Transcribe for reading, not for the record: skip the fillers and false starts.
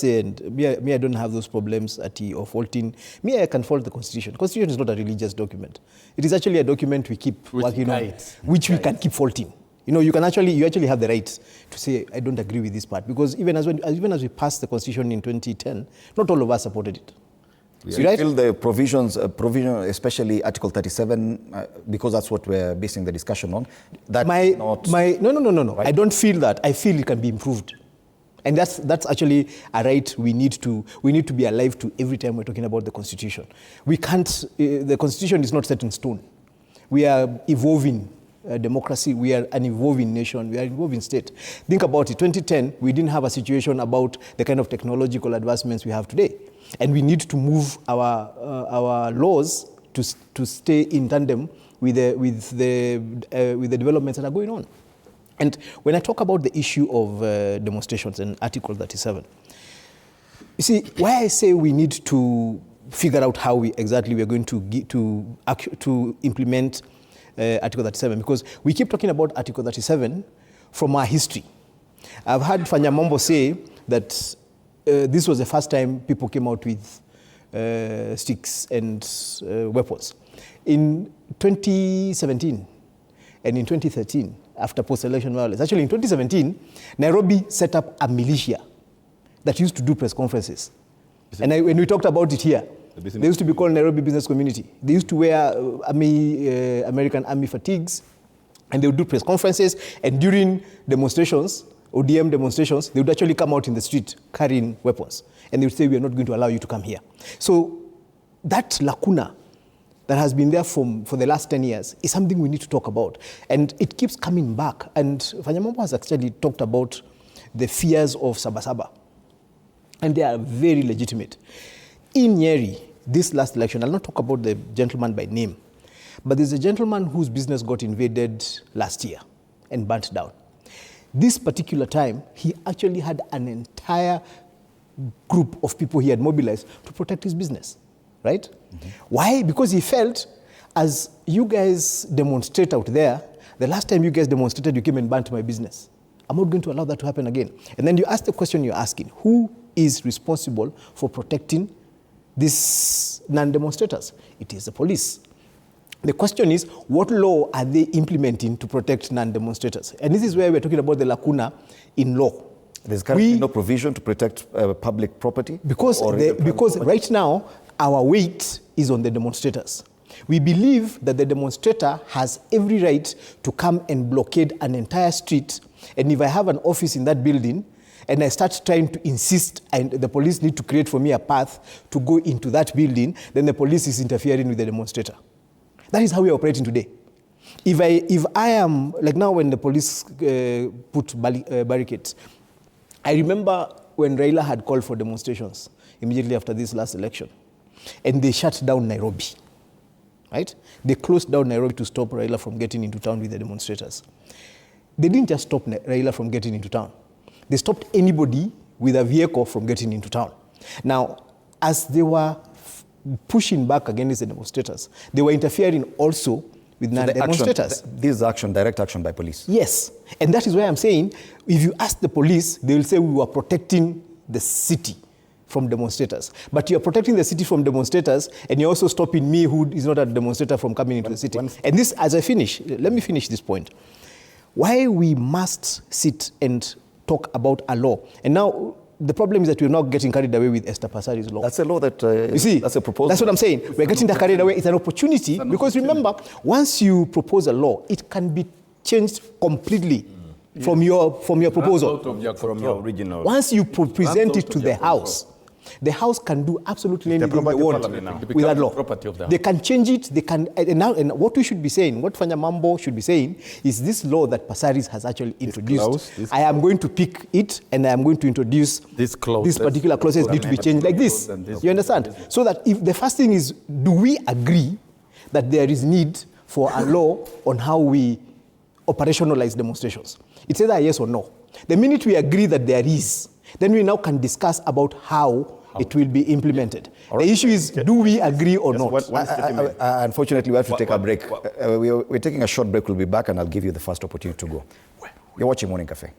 And me, I don't have those problems of faulting. Me, I can fault the Constitution. The Constitution is not a religious document. It is actually a document we keep working on, which we can keep faulting. You know, you actually have the right to say, I don't agree with this part. Because even as we passed the Constitution in 2010, not all of us supported it. So you feel the provision, especially Article 37, because that's what we're basing the discussion on, that no. Right? I don't feel that. I feel it can be improved. And that's actually a right we need to be alive to every time we're talking about the Constitution. We can't, the Constitution is not set in stone. We are evolving democracy, we are an evolving nation, we are an evolving state. Think about it, 2010, we didn't have a situation about the kind of technological advancements we have today. And we need to move our laws to stay in tandem with the developments that are going on. And when I talk about the issue of demonstrations and Article 37, you see, why I say we need to figure out how exactly we're going to implement Article 37, because we keep talking about Article 37 from our history. I've heard Fanyamombo say that this was the first time people came out with sticks and weapons. In 2017 and in 2013, after post-election violence. Actually, in 2017, Nairobi set up a militia that used to do press conferences. And when we talked about it here, they used to be called Nairobi Business Community. They used to wear American Army fatigues, and they would do press conferences. And during demonstrations, ODM demonstrations, they would actually come out in the street carrying weapons. And they would say, we are not going to allow you to come here. So that lacuna that has been there for the last 10 years is something we need to talk about. And it keeps coming back. And Fanyamombo has actually talked about the fears of Sabasaba. And they are very legitimate. In Nyeri, this last election, I'll not talk about the gentleman by name, but there's a gentleman whose business got invaded last year and burnt down. This particular time, he actually had an entire group of people he had mobilized to protect his business. Right? Mm-hmm. Why? Because he felt, as you guys demonstrate out there, the last time you guys demonstrated, you came and burnt my business. I'm not going to allow that to happen again. And then you ask the question you're asking, who is responsible for protecting these non-demonstrators? It is the police. The question is, what law are they implementing to protect non-demonstrators? And this is where we're talking about the lacuna in law. There's currently no provision to protect public property? Because right now, our weight is on the demonstrators. We believe that the demonstrator has every right to come and blockade an entire street. And if I have an office in that building and I start trying to insist and the police need to create for me a path to go into that building, then the police is interfering with the demonstrator. That is how we are operating today. If I am, like now when the police put barricades, I remember when Raila had called for demonstrations immediately after this last election. And they shut down Nairobi, right? They closed down Nairobi to stop Raila from getting into town with the demonstrators. They didn't just stop Raila from getting into town. They stopped anybody with a vehicle from getting into town. Now, as they were pushing back against the demonstrators, they were interfering also with non-demonstrators. This is action, direct action by police. Yes, and that is why I'm saying, if you ask the police, they will say we were protecting the city from demonstrators. But you're protecting the city from demonstrators, and you're also stopping me, who is not a demonstrator, from coming into the city. And this, as I finish, let me finish this point. Why we must sit and talk about a law. And now, the problem is that we're not getting carried away with Esther Passari's law. That's a law that, you see, that's a proposal. That's what I'm saying. We're getting carried away. It's an opportunity, because remember, once you propose a law, it can be changed completely from your proposal. From your original. Once you present it to the House can do absolutely anything they want with that law. They can change it. They can. And what we should be saying, what Fanyamombo should be saying, is this law that Passaris has actually introduced. I am going to pick it, and I am going to introduce these particular clauses need to be changed like this. You understand? So that if the first thing is, do we agree that there is need for a law on how we operationalize demonstrations? It's either a yes or no. The minute we agree that there is, then we now can discuss about how it will be implemented. Right. The issue is, do we agree or not? Unfortunately, we have to take a break. We're taking a short break. We'll be back, and I'll give you the first opportunity to go. You're watching Morning Cafe.